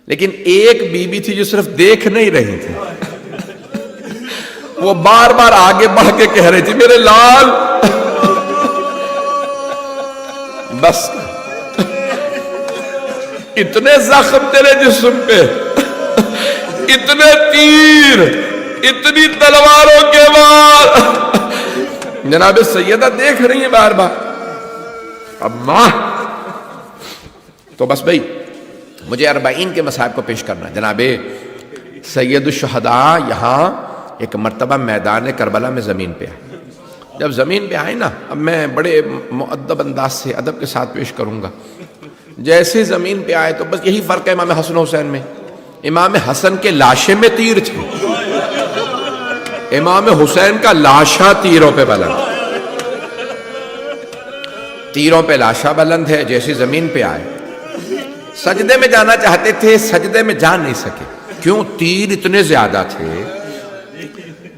لیکن ایک بی بی تھی جو صرف دیکھ نہیں رہی تھی، وہ بار بار آگے بڑھ کے کہہ رہی تھی میرے لال بس. اتنے زخم تیرے جسم پہ، اتنے تیر، اتنی تلواروں کے وار. جناب سیدہ دیکھ رہی ہیں بار بار. اب ماں تو بس بھئی مجھے 40 کے مصائب کو پیش کرنا. جناب سید الشہداء یہاں ایک مرتبہ میدان کربلا میں زمین پہ آئے. جب زمین پہ آئے نا، اب میں بڑے مؤدب انداز سے ادب کے ساتھ پیش کروں گا. جیسے زمین پہ آئے تو بس یہی فرق ہے امام حسن حسین میں. امام حسن کے لاشے میں تیر تھے، امام حسین کا لاشا تیروں پہ بلند. تیروں پہ لاشا بلند ہے. جیسے زمین پہ آئے سجدے میں جانا چاہتے تھے، سجدے میں جا نہیں سکے. کیوں؟ تیر اتنے زیادہ تھے.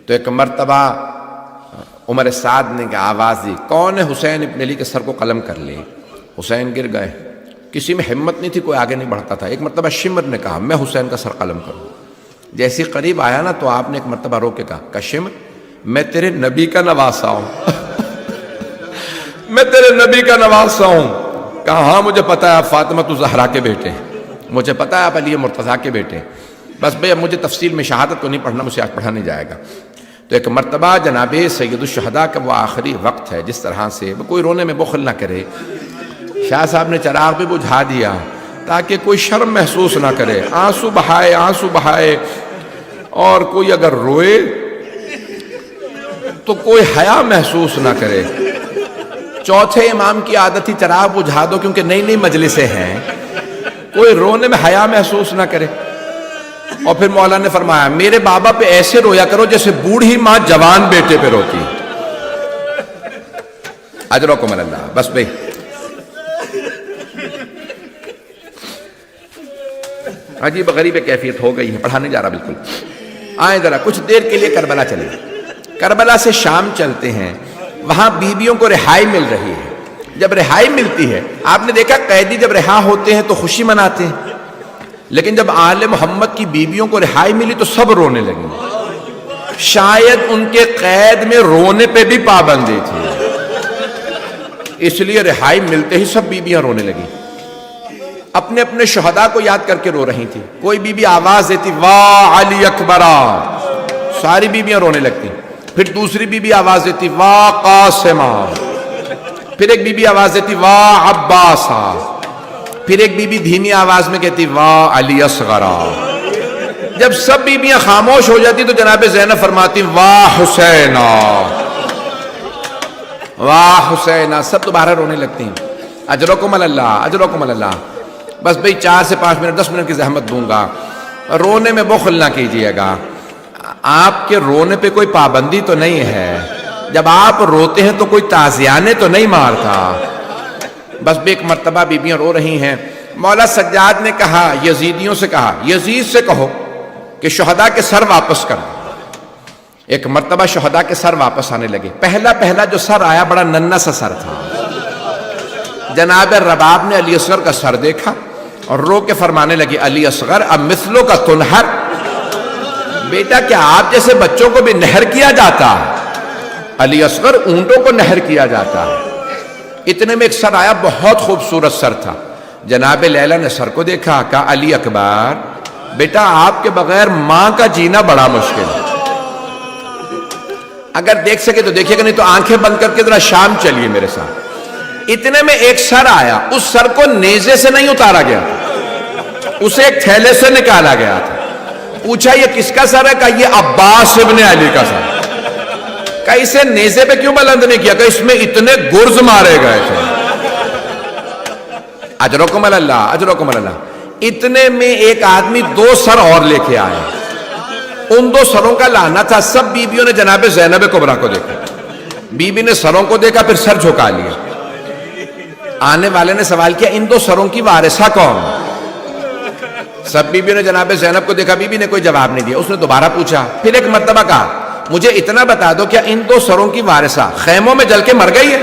تو ایک مرتبہ عمر سعد نے آواز دی کون ہے حسین ابن علی کے سر کو قلم کر لے. حسین گر گئے. کسی میں ہمت نہیں تھی، کوئی آگے نہیں بڑھتا تھا. ایک مرتبہ شمر نے کہا میں حسین کا سر قلم کروں. جیسے قریب آیا نا تو آپ نے ایک مرتبہ رو کے کہا شمر میں تیرے نبی کا نواسا ہوں میں تیرے نبی کا نواسا ہوں. کہا ہاں مجھے پتا ہے آپ فاطمہ الزہرا کے بیٹے ہیں، مجھے پتا ہے آپ علی مرتضیٰ کے بیٹے ہیں. بس بھئی اب مجھے تفصیل میں شہادت کو نہیں پڑھنا، مجھے آج پڑھا نہیں جائے گا. تو ایک مرتبہ جناب سید الشہداء کا وہ آخری وقت ہے، جس طرح سے کوئی رونے میں بخل نہ کرے. شاہ صاحب نے چراغ بھی بجھا دیا تاکہ کوئی شرم محسوس نہ کرے. آنسو بہائے، آنسو بہائے. اور کوئی اگر روئے تو کوئی حیا محسوس نہ کرے. چوتھے امام کی عادت ہی چراغ بجھا دو کیونکہ نئی نئی مجلسیں ہیں. کوئی رونے میں حیا محسوس نہ کرے. اور پھر مولانا نے فرمایا میرے بابا پہ ایسے رویا کرو جیسے بوڑھی ماں جوان بیٹے پہ روتی. اجرکم اللہ. بس بھئی عجیب غریب کیفیت ہو گئی ہے، پڑھا نہیں جا رہا بالکل. آئیں ذرا کچھ دیر کے لیے کربلا چلے. کربلا سے شام چلتے ہیں. وہاں بیویوں کو رہائی مل رہی ہے. جب رہائی ملتی ہے، آپ نے دیکھا قیدی جب رہا ہوتے ہیں تو خوشی مناتے ہیں، لیکن جب آل محمد کی بیویوں کو رہائی ملی تو سب رونے لگی. شاید ان کے قید میں رونے پہ بھی پابندی تھی، اس لیے رہائی ملتے ہی سب بیویاں رونے لگی. اپنے اپنے شہداء کو یاد کر کے رو رہی تھی. کوئی بی بی آواز دیتی واہ علی اکبرہ، ساری بیویاں رونے لگتی. پھر دوسری بی بی آواز دیتی واہ قاسمہ. پھر ایک بی بی آواز دیتی واہ عباسہ. پھر ایک بی بی دھیمی آواز میں کہتی واہ علی اصغرہ. جب سب بیویاں خاموش ہو جاتی تو جناب زینب فرماتی واہ حسینہ، واہ حسینہ. سب دوبارہ رونے لگتی ہیں. اجرکم اللہ، اجرکم اللہ. بس بھئی 4 سے 5 منٹ 10 منٹ کی زحمت دوں گا. رونے میں بخل نہ کیجئے گا. آپ کے رونے پہ کوئی پابندی تو نہیں ہے. جب آپ روتے ہیں تو کوئی تازیانے تو نہیں مارتا. بس بھی ایک مرتبہ بیویاں رو رہی ہیں. مولا سجاد نے کہا یزیدیوں سے کہا یزید سے کہو کہ شہداء کے سر واپس کر دو. ایک مرتبہ شہداء کے سر واپس آنے لگے. پہلا جو سر آیا بڑا ننھا سا سر تھا. جناب رباب نے علی اصغر کا سر دیکھا اور رو کے فرمانے لگی علی اصغر اب مثلوں کا تنہر. بیٹا کیا آپ جیسے بچوں کو بھی نہر کیا جاتا ہے؟ علی اصغر اونٹوں کو نہر کیا جاتا ہے. اتنے میں ایک سر آیا، بہت خوبصورت سر تھا. جناب لیلا نے سر کو دیکھا، کہا علی اکبر بیٹا آپ کے بغیر ماں کا جینا بڑا مشکل ہے. اگر دیکھ سکے تو دیکھیے گا، نہیں تو آنکھیں بند کر کے ذرا شام چلیے میرے ساتھ۔ اتنے میں ایک سر آیا، اس سر کو نیزے سے نہیں اتارا گیا تھا، اسے ایک تھیلے سے نکالا گیا تھا۔ پوچھا یہ کس کا سر ہے؟ کہا یہ عباس ابن علی کا سر۔ کہا اسے نیزے پہ کیوں بلند نہیں کیا؟ کہا اس میں اتنے گرز مارے گئے تھے۔ اجرکم اللہ، اجرکم اللہ۔ اتنے میں ایک آدمی 2 سر اور لے کے آیا، ان 2 سروں کا لانا تھا۔ سب بیویوں نے جناب زینب کبریٰ کو دیکھا، بی بی نے سروں کو دیکھا پھر سر جھکا لیا۔ آنے والے نے سوال کیا ان 2 سروں کی وارثہ کون؟ سب بیویوں نے جناب زینب کو دیکھا، بی بی نے کوئی جواب نہیں دیا۔ اس نے دوبارہ پوچھا، پھر ایک مرتبہ کہا مجھے اتنا بتا دو کیا ان 2 سروں کی وارثہ خیموں میں جل کے مر گئی ہے؟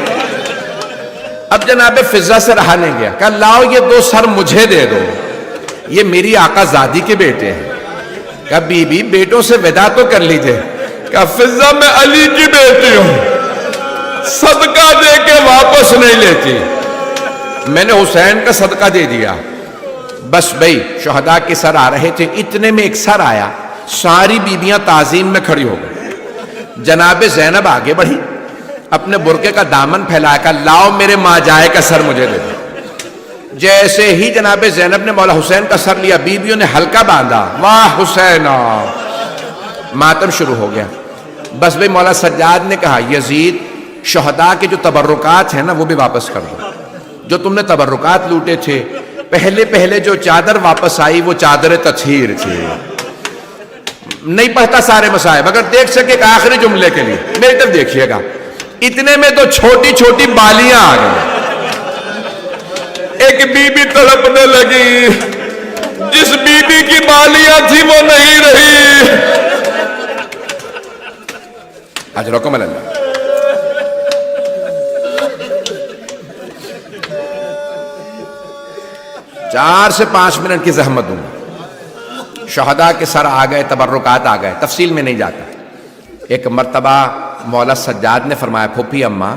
اب جناب فضہ سے رہا نہیں گیا، کہا لاؤ یہ 2 سر مجھے دے دو، یہ میری آقا زادی کے بیٹے ہیں۔ کہا بی بی بیٹوں سے ودا تو کر لیجئے۔ کہا فضہ میں علی کی بیٹی ہوں، صدقہ دے کے واپس نہیں لیتی، میں نے حسین کا صدقہ دے دیا۔ بس بھئی شہداء کے سر آ رہے تھے، اتنے میں ایک سر آیا، ساری بیبیاں تعظیم میں کھڑی ہو گئی۔ جناب زینب آگے بڑھی، اپنے برقعے کا دامن پھیلایا، کہا لاؤ میرے ماں جائے کا سر مجھے دے دو۔ جیسے ہی جناب زینب نے مولا حسین کا سر لیا، بیویوں نے حلقہ باندھا، واہ حسین، ماتم شروع ہو گیا۔ بس بھئی مولا سجاد نے کہا یزید شہداء کے جو تبرکات ہیں نا وہ بھی واپس کر دو، جو تم نے تبرکات لوٹے تھے، پہلے جو چادر واپس آئی وہ چادر تطہیر تھی۔ نہیں پڑھتا سارے مصائب، اگر دیکھ سکے ایک آخری جملے کے لیے میری طرف دیکھیے گا۔ اتنے میں 2 چھوٹی چھوٹی بالیاں آ گئی، ایک بی بی تڑپنے لگی، جس بی بی کی بالیاں تھی وہ نہیں رہی۔ اجرکم اللہ۔ 4 سے 5 منٹ کی زحمت دوں گا۔ شہداء کے سر آ گئے، تبرکات آ گئے، تفصیل میں نہیں جاتا۔ ایک مرتبہ مولا سجاد نے فرمایا پھوپھی اماں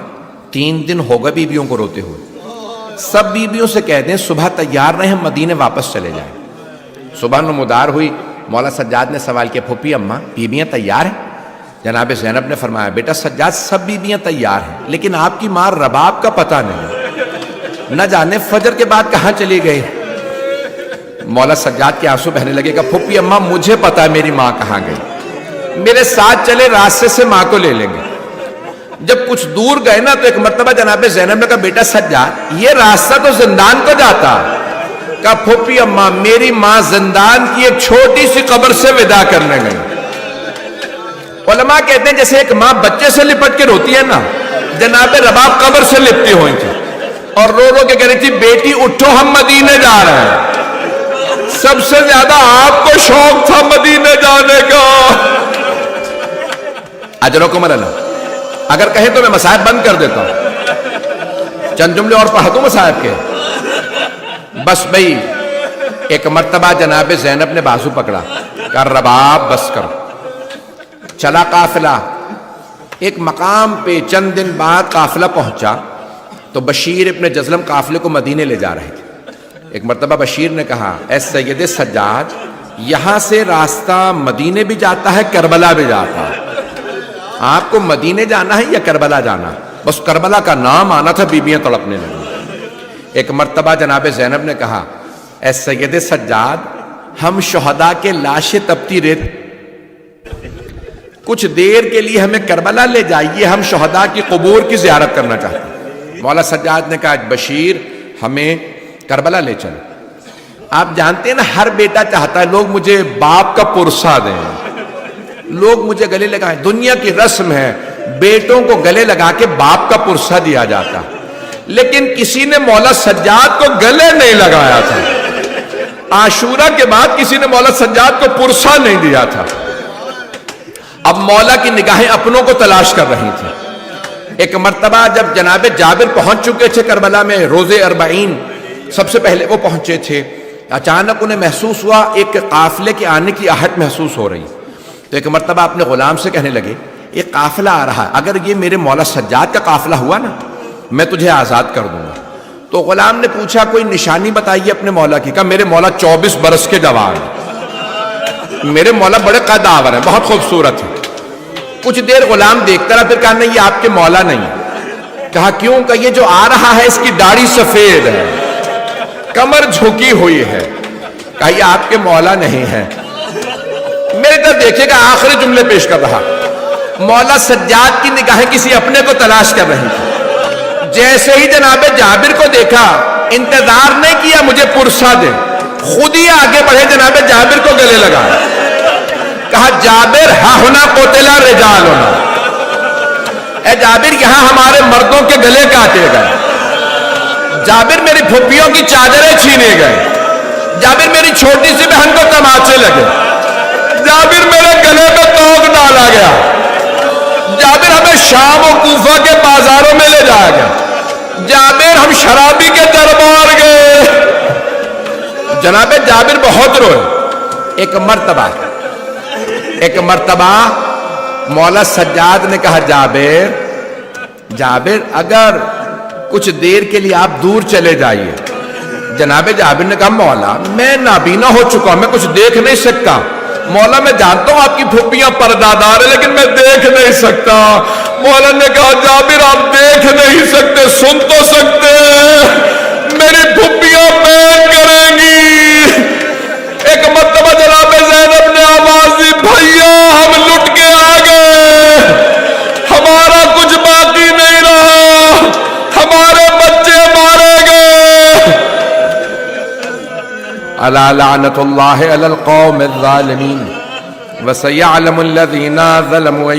3 دن ہو گئے بیویوں کو روتے ہوئے، سب بیویوں سے کہہ دیں صبح تیار رہیں، ہم مدینے واپس چلے جائیں۔ صبح نمودار ہوئی، مولا سجاد نے سوال کیا پھوپھی اماں بیویاں تیار ہیں؟ جناب زینب نے فرمایا بیٹا سجاد سب بیویاں تیار ہیں، لیکن آپ کی ماں رباب کا پتہ نہیں، نہ جانے فجر کے بعد کہاں چلی گئی۔ مولا سجاد کے آنسو بہنے لگے گا پھوپھی اماں مجھے پتا ہے میری ماں کہاں گئی، میرے ساتھ چلے راستے سے ماں کو لے لیں گے۔ جب کچھ دور گئے نا تو ایک مرتبہ جناب زینب نے کہا بیٹا سجاد یہ راستہ تو زندان کو جاتا۔ کہا پھوپھی اماں میری ماں زندان کی ایک چھوٹی سی قبر سے وداع کرنے گئی۔ علماء کہتے ہیں جیسے ایک ماں بچے سے لپٹ کے روتی ہے نا، جناب رباب قبر سے لپٹی ہوئی تھی اور رو رو کے کہہ رہی تھی بیٹی اٹھو ہم مدینے جا رہے ہیں۔ سب سے زیادہ آپ کو شوق تھا مدینے جانے کا۔ اجرکم اللہ۔ اگر کہیں تو میں مصائب بند کر دیتا ہوں، چند جملے اور پڑھا دوں مصائب کے۔ بس بھئی ایک مرتبہ جناب زینب نے بازو پکڑا، کہا رباب بس کرو۔ چلا قافلہ، ایک مقام پہ چند دن بعد قافلہ پہنچا تو بشیر ابن جزلم قافلے کو مدینے لے جا رہے تھے۔ ایک مرتبہ بشیر نے کہا اے سید سجاد یہاں سے راستہ مدینے بھی جاتا ہے کربلا بھی جاتا ہے، آپ کو مدینے جانا ہے یا کربلا جانا؟ بس کربلا کا نام آنا تھا بیبیاں تڑپنے لگی۔ ایک مرتبہ جناب زینب نے کہا اے سید سجاد ہم شہداء کے لاشیں تپتی ریت، کچھ دیر کے لیے ہمیں کربلا لے جائیے، ہم شہداء کی قبور کی زیارت کرنا چاہتے ہیں۔ مولا سجاد نے کہا بشیر ہمیں کربلا لے چلو۔ آپ جانتے ہیں نا ہر بیٹا چاہتا ہے لوگ مجھے باپ کا پرسہ دیں، لوگ مجھے گلے لگائیں، دنیا کی رسم ہے بیٹوں کو گلے لگا کے باپ کا پرسہ دیا جاتا، لیکن کسی نے مولا سجاد کو گلے نہیں لگایا تھا۔ عاشورہ کے بعد کسی نے مولا سجاد کو پرسہ نہیں دیا تھا۔ اب مولا کی نگاہیں اپنوں کو تلاش کر رہی تھی۔ ایک مرتبہ جب جناب جابر پہنچ چکے تھے کربلا میں، روزے 40 سب سے پہلے وہ پہنچے تھے، اچانک انہیں محسوس ہوا ایک قافلے کے آنے کی آہٹ محسوس ہو رہی۔ تو ایک مرتبہ اپنے غلام سے کہنے لگے ایک قافلہ آ رہا ہے، اگر یہ میرے مولا سجاد کا قافلہ ہوا نا میں تجھے آزاد کر دوں گا۔ تو غلام نے پوچھا کوئی نشانی بتائیے اپنے مولا کی۔ کہا میرے مولا 24 برس کے جوان ہیں، میرے مولا بڑے قد آور ہیں، بہت خوبصورت ہیں۔ کچھ دیر غلام دیکھتا رہا، پھر کہا نہیں یہ آپ کے مولا نہیں. کہا کیوں؟ کہ یہ جو آ رہا ہے اس کی داڑھی سفید ہے، کمر جھکی ہوئی ہے. کہا یہ آپ کے مولا نہیں ہے. میرے طرف دیکھے گا، آخری جملے پیش کر رہا. مولا سجاد کی نگاہیں کسی اپنے کو تلاش کر رہی تھی. جیسے ہی جناب جابر کو دیکھا، انتظار نہیں کیا مجھے پرسا دے، خود ہی آگے بڑھے جناب جابر کو گلے لگا. کہا جابر ہاں ہونا قتلا رجالنا، اے جابر یہاں ہمارے مردوں کے گلے کاٹے گئے. جابر میری پھپھیوں کی چادریں چھینے گئے. جابر میری چھوٹی سی بہن کو تماچے لگے. جابر میرے گلے میں توق ڈالا گیا. جابر ہمیں شام و کوفہ کے بازاروں میں لے جایا گیا. جابر ہم شرابی کے دربار گئے. جناب جابر بہت روئے. ایک مرتبہ مولا سجاد نے کہا جابر اگر کچھ دیر کے لیے آپ دور چلے جائیے. جناب جابر نے کہا مولا میں نابینا ہو چکا ہوں، میں کچھ دیکھ نہیں سکتا. مولا میں جانتا ہوں آپ کی پھپھیاں پردادار ہیں لیکن میں دیکھ نہیں سکتا. مولا نے کہا جابر آپ دیکھ نہیں سکتے، سن تو سکتے، میری پھپھیاں بین کریں گی. ایک مرتبہ جناب زینب نے آواز دی بھیا ہم لٹ کے آ گئے، ہمارا کچھ باقی نہیں رہا، ہمارے بچے مارے گئے. الا لعنت اللہ علی القوم الظالمین وسیعلم الذین ظلموا